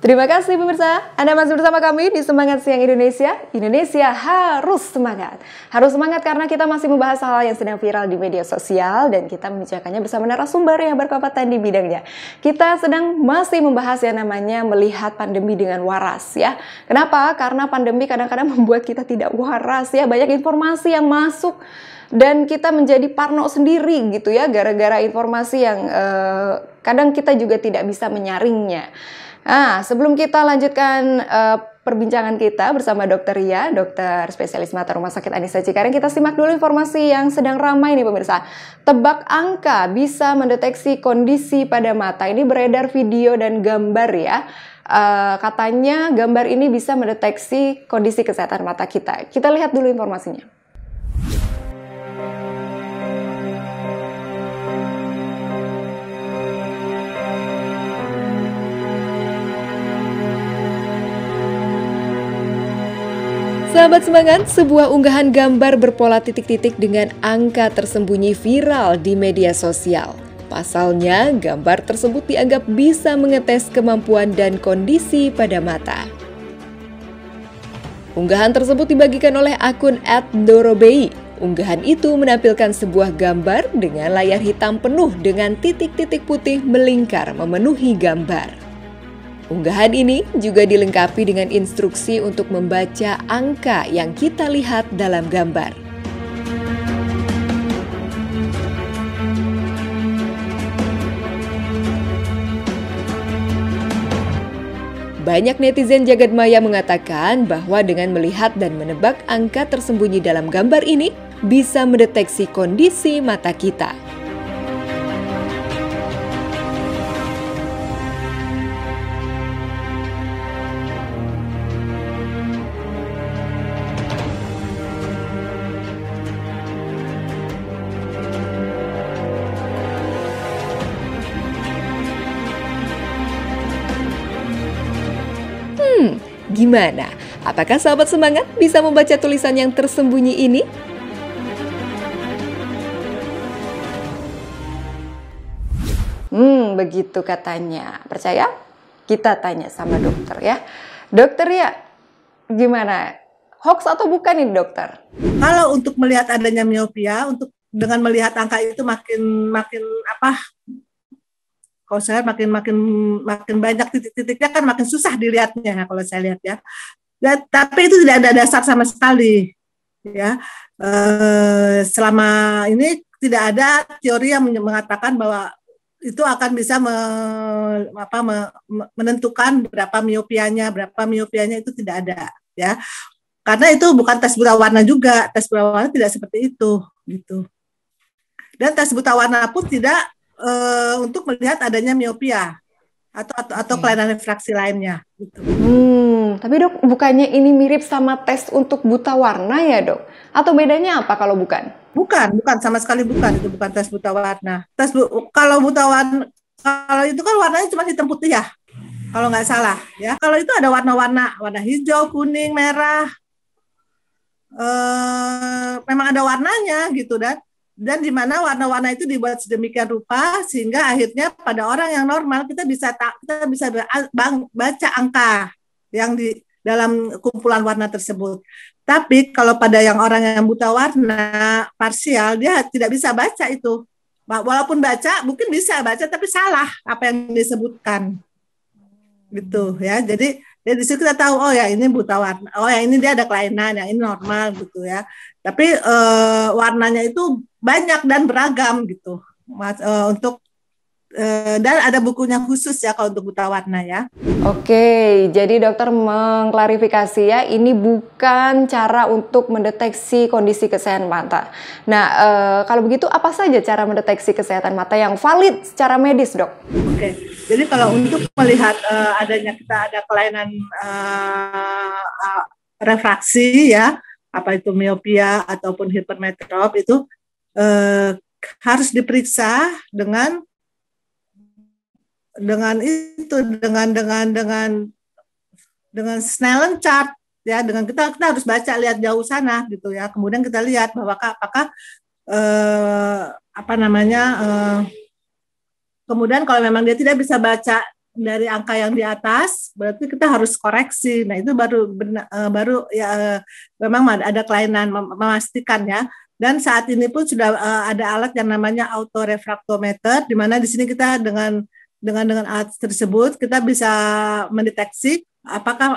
Terima kasih pemirsa, Anda masih bersama kami di Semangat Siang Indonesia. Indonesia harus semangat. Harus semangat karena kita masih membahas hal yang sedang viral di media sosial dan kita membicarakannya bersama narasumber yang berkompeten di bidangnya. Kita sedang masih membahas yang namanya melihat pandemi dengan waras ya. Kenapa? Karena pandemi kadang-kadang membuat kita tidak waras ya. Banyak informasi yang masuk dan kita menjadi parno sendiri gitu ya. Gara-gara informasi yang kadang kita juga tidak bisa menyaringnya. Nah, sebelum kita lanjutkan perbincangan kita bersama Dr. Ria, dokter spesialis mata Rumah Sakit Anissa Cikaring, kita simak dulu informasi yang sedang ramai nih pemirsa. Tebak angka bisa mendeteksi kondisi pada mata. Ini beredar video dan gambar ya. Katanya gambar ini bisa mendeteksi kondisi kesehatan mata kita. Kita lihat dulu informasinya. Sahabat semangat, sebuah unggahan gambar berpola titik-titik dengan angka tersembunyi viral di media sosial. Pasalnya, gambar tersebut dianggap bisa mengetes kemampuan dan kondisi pada mata. Unggahan tersebut dibagikan oleh akun @dorobei. Unggahan itu menampilkan sebuah gambar dengan layar hitam penuh dengan titik-titik putih melingkar memenuhi gambar. Unggahan ini juga dilengkapi dengan instruksi untuk membaca angka yang kita lihat dalam gambar. Banyak netizen jagat maya mengatakan bahwa dengan melihat dan menebak angka tersembunyi dalam gambar ini bisa mendeteksi kondisi mata kita. Gimana? Apakah sahabat semangat bisa membaca tulisan yang tersembunyi ini? Begitu katanya. Percaya? Kita tanya sama dokter ya. Dokter ya, gimana? Hoax atau bukan ini dokter? Kalau untuk melihat adanya miopia, untuk dengan melihat angka itu makin kalau saya makin banyak titik-titiknya kan makin susah dilihatnya kalau saya lihat ya. Tapi itu tidak ada dasar sama sekali ya. Selama ini tidak ada teori yang mengatakan bahwa itu akan bisa menentukan berapa miopianya itu tidak ada ya. Karena itu bukan tes buta warna juga, tes buta warna tidak seperti itu gitu. Dan tes buta warna pun tidak untuk melihat adanya miopia atau kelainan refraksi lainnya. Gitu. Tapi dok, bukannya ini mirip sama tes untuk buta warna ya dok? Atau bedanya apa kalau bukan? Bukan sama sekali bukan. Itu bukan tes buta warna. Kalau buta warna, kalau itu kan warnanya cuma hitam putih ya, kalau nggak salah ya. Kalau itu ada warna hijau, kuning, merah. Memang ada warnanya gitu dan di mana warna-warna itu dibuat sedemikian rupa sehingga akhirnya pada orang yang normal kita bisa baca angka yang di dalam kumpulan warna tersebut. Tapi kalau pada orang yang buta warna parsial dia tidak bisa baca itu. Walaupun baca mungkin bisa baca tapi salah apa yang disebutkan. Gitu ya. Jadi di situ kita tahu oh ya ini buta warna, oh ya ini dia ada kelainan, yang ini normal gitu ya. Tapi warnanya itu banyak dan beragam gitu. Dan ada bukunya khusus ya kalau untuk buta warna ya. Oke, jadi dokter mengklarifikasi ya, ini bukan cara untuk mendeteksi kondisi kesehatan mata. Nah, kalau begitu apa saja cara mendeteksi kesehatan mata yang valid secara medis, dok? Oke, jadi kalau untuk melihat kita ada kelainan refraksi ya, apa itu miopia ataupun hipermetrop itu harus diperiksa dengan Snellen chart ya, dengan kita harus baca lihat jauh sana gitu ya. Kemudian kita lihat bahwa apakah kemudian kalau memang dia tidak bisa baca dari angka yang di atas, berarti kita harus koreksi. Nah, itu baru ya memang ada kelainan memastikan ya. Dan saat ini pun sudah ada alat yang namanya autorefraktometer, di mana di sini kita dengan alat tersebut kita bisa mendeteksi apakah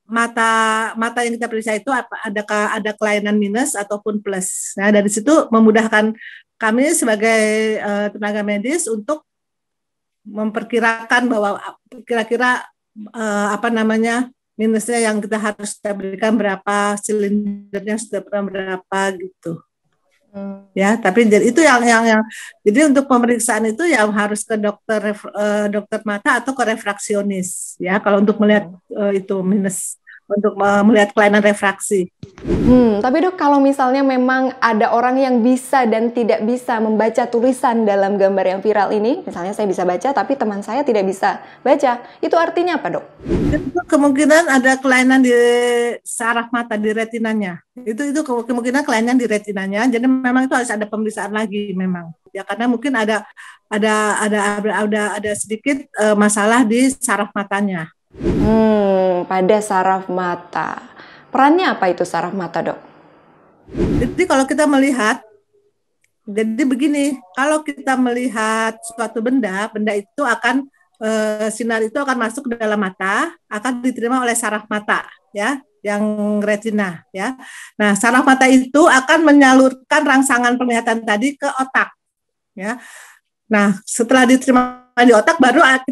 mata yang kita periksa itu ada kelainan minus ataupun plus. Nah, dari situ memudahkan kami sebagai tenaga medis untuk memperkirakan bahwa kira-kira minusnya yang kita berikan berapa, silindernya sudah berapa gitu. Ya, tapi itu yang jadi untuk pemeriksaan itu yang harus ke dokter mata atau ke refraksionis ya kalau untuk melihat itu minus, untuk melihat kelainan refraksi. Tapi Dok, kalau misalnya memang ada orang yang bisa dan tidak bisa membaca tulisan dalam gambar yang viral ini, misalnya saya bisa baca tapi teman saya tidak bisa baca, itu artinya apa Dok? Itu kemungkinan ada kelainan di saraf mata, di retinanya. Itu kemungkinan kelainan di retinanya. Jadi memang itu harus ada pemeriksaan lagi memang. Ya karena mungkin ada sedikit masalah di saraf matanya. Pada saraf mata. Perannya apa itu saraf mata, Dok? Jadi kalau kita melihat, jadi begini, kalau kita melihat suatu benda itu akan sinar itu akan masuk ke dalam mata, akan diterima oleh saraf mata, ya, yang retina, ya. Nah, saraf mata itu akan menyalurkan rangsangan penglihatan tadi ke otak, ya. Nah, setelah diterima di otak,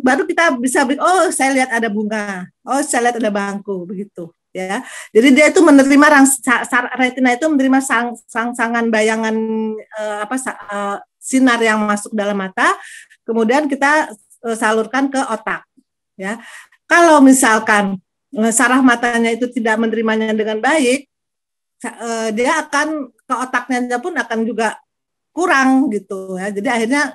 baru kita bisa, oh saya lihat ada bunga, oh saya lihat ada bangku, begitu. Ya, jadi dia itu menerima retina itu menerima rangsangan bayangan sinar yang masuk dalam mata, kemudian kita salurkan ke otak. Ya, kalau misalkan saraf matanya itu tidak menerimanya dengan baik, dia akan ke otaknya pun akan juga kurang gitu ya. Jadi akhirnya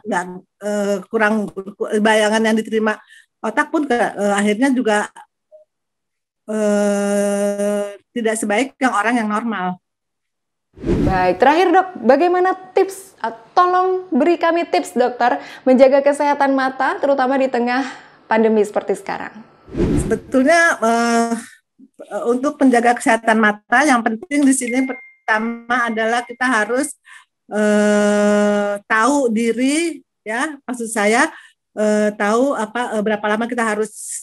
kurang bayangan yang diterima otak pun akhirnya juga tidak sebaik yang orang yang normal. Baik, terakhir Dok, bagaimana tips? Tolong beri kami tips dokter menjaga kesehatan mata terutama di tengah pandemi seperti sekarang. Sebetulnya untuk menjaga kesehatan mata yang penting di sini pertama adalah kita harus tahu diri ya, maksud saya tahu berapa lama kita harus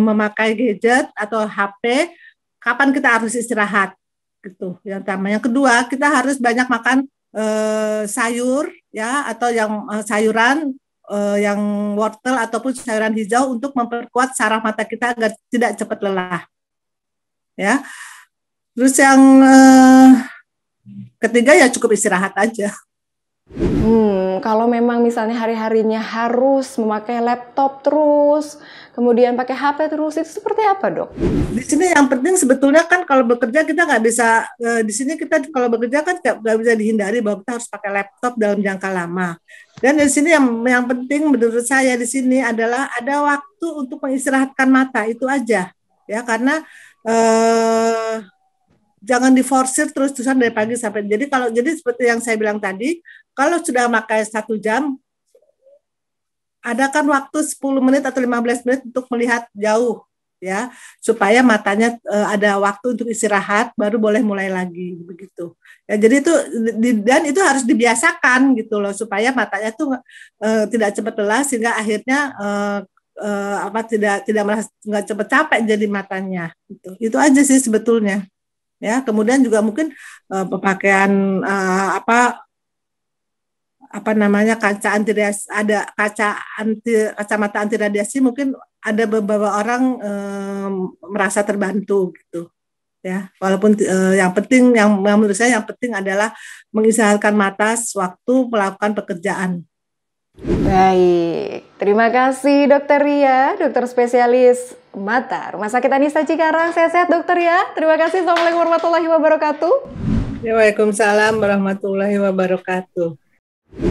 memakai gadget atau HP, kapan kita harus istirahat gitu. Yang pertama, yang kedua kita harus banyak makan sayur ya, atau yang sayuran yang wortel ataupun sayuran hijau untuk memperkuat saraf mata kita agar tidak cepat lelah. Ya. Terus yang ketiga ya cukup istirahat aja. Kalau memang misalnya hari-harinya harus memakai laptop terus, kemudian pakai HP terus, itu seperti apa Dok? Di sini yang penting sebetulnya kan kalau bekerja kita nggak bisa, di sini kita kalau bekerja kan nggak bisa dihindari bahwa kita harus pakai laptop dalam jangka lama. Dan di sini yang penting menurut saya di sini adalah ada waktu untuk mengistirahatkan mata, itu aja. Ya karena jangan diforsir terus-terusan dari pagi sampai. Jadi seperti yang saya bilang tadi, kalau sudah pakai 1 jam, adakan waktu 10 menit atau 15 menit untuk melihat jauh, ya, supaya matanya ada waktu untuk istirahat, baru boleh mulai lagi, begitu. Ya, jadi dan itu harus dibiasakan gitu loh, supaya matanya tuh tidak cepat lelah sehingga akhirnya tidak merasa nggak cepat capek jadi matanya. Gitu. Itu aja sih sebetulnya. Ya, kemudian juga mungkin pemakaian kacamata anti radiasi, mungkin ada beberapa orang merasa terbantu gitu ya, walaupun yang menurut saya yang penting adalah mengistirahatkan mata sewaktu melakukan pekerjaan. Baik, terima kasih Dokter Ria, dokter spesialis mata Rumah Sakit Anissa Cikarang. Sehat-sehat Dokter ya. Terima kasih. Assalamualaikum warahmatullahi wabarakatuh. Waalaikumsalam warahmatullahi wabarakatuh.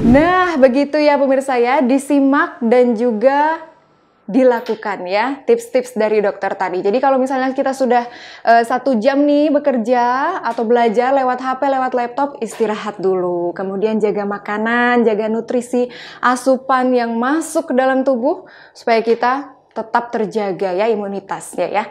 Nah, begitu ya pemirsa ya, disimak dan juga dilakukan ya, tips-tips dari dokter tadi. Jadi kalau misalnya kita sudah 1 jam nih bekerja atau belajar lewat HP, lewat laptop, istirahat dulu. Kemudian jaga makanan, jaga nutrisi, asupan yang masuk ke dalam tubuh supaya kita tetap terjaga ya imunitasnya ya.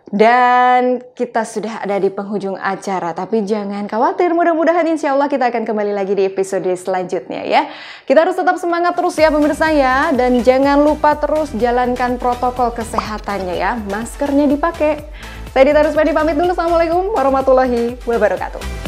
Dan kita sudah ada di penghujung acara, tapi jangan khawatir, mudah-mudahan insya Allah kita akan kembali lagi di episode selanjutnya ya. Kita harus tetap semangat terus ya pemirsa ya, dan jangan lupa terus jalankan protokol kesehatannya ya, maskernya dipakai. Saya Dita Rusmadi pamit dulu, Assalamualaikum warahmatullahi wabarakatuh.